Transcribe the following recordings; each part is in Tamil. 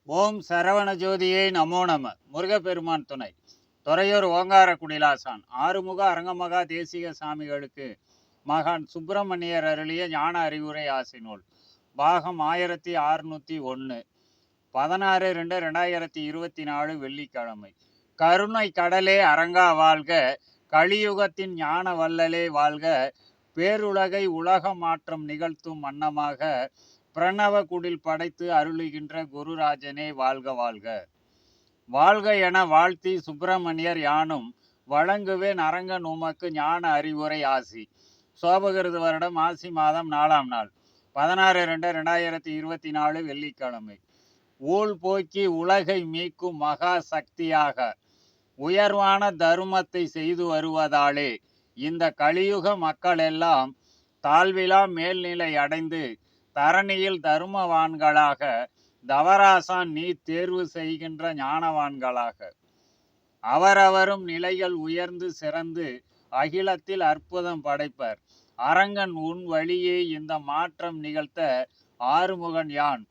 ஓம் சரவண ஜோதியே நமோ நம. முருகப்பெருமான் துணை. துறையூர் ஓங்கார குடிலாசான் ஆறுமுக அரங்கமகா தேசிக சாமிகளுக்கு மகான் சுப்பிரமணியர் அருளிய ஞான அறிவுரை ஆசினூல் பாகம் 1601 16/2/2024 வெள்ளிக்கிழமை. கருணை கடலே அரங்கா வாழ்க, கலியுகத்தின் ஞான வல்லலே வாழ்க, பேருலகை உலக மாற்றம் நிகழ்த்தும் வண்ணமாக பிரணவ குடில் படைத்து அருளுகின்ற குருராஜனே வாழ்க வாழ்க. வாழ்க என வாழ்த்தி சுப்பிரமணியர் யானும் வழங்குவேன் அரங்கன் உமக்கு ஞான அறிவுரை ஆசி. சோபகிருது வருடம் ஆசி மாதம் 4ஆம் நாள் 16/2/2024 வெள்ளிக்கிழமை. ஊழ் போக்கி உலகை மீட்கும் மகா சக்தியாக உயர்வான தருமத்தை செய்து வருவதாலே இந்த கலியுக மக்கள் எல்லாம் தாழ்விலா மேல்நிலை அடைந்து தரணியில் தருமவான்களாக தவராசான் நீ தேர்வு செய்கின்ற ஞானவான்களாக அவரவரும் நிலைகள் உயர்ந்து சிறந்து அகிலத்தில் அற்புதம் படைப்பர். அரங்கன் உன் வழியே இந்த மாற்றம் நிகழ்த்த ஆறுமுகன் யான்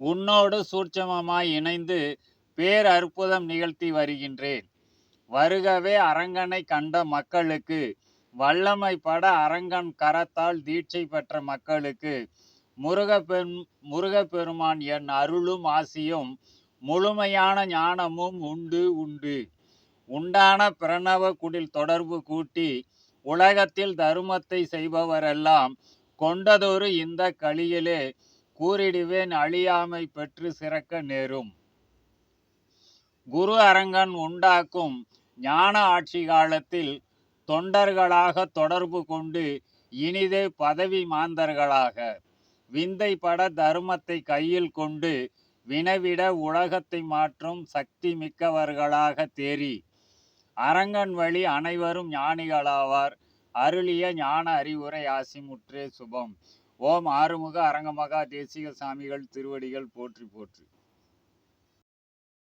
உன்னோடு சூட்சமமாய் இணைந்து பேர் அற்புதம் நிகழ்த்தி வருகின்றேன். வருகவே அரங்கனை கண்ட மக்களுக்கு, வல்லமை பட அரங்கன் கரத்தால் தீட்சை பெற்ற மக்களுக்கு முருகப்பெருமான் என் அருளும் ஆசியும் முழுமையான ஞானமும் உண்டு உண்டு. உண்டான பிரணவ குடில் தொடர்பு கூட்டி உலகத்தில் தருமத்தை செய்பவரெல்லாம் கொண்டதொரு இந்த கலியிலே கூறிடுவேன் அழியாமை பெற்று சிறக்க நேரும். குரு அரங்கன் உண்டாக்கும் ஞான ஆட்சி காலத்தில் தொண்டர்களாக தொடர்பு கொண்டு இனிதே பதவி மாந்தர்களாக விந்தை பட தருமத்தை கையில் கொண்டு வினவிட உலகத்தை மாற்றும் சக்தி மிக்கவர்களாக தேறி அரங்கன் வழி அனைவரும் ஞானிகளாவார். அருளிய ஞான அறிவுரை ஆசிமுற்றே சுபம். ஓம் ஆறுமுக அரங்கமகா தேசிக சாமிகள் திருவடிகள் போற்றி போற்றி.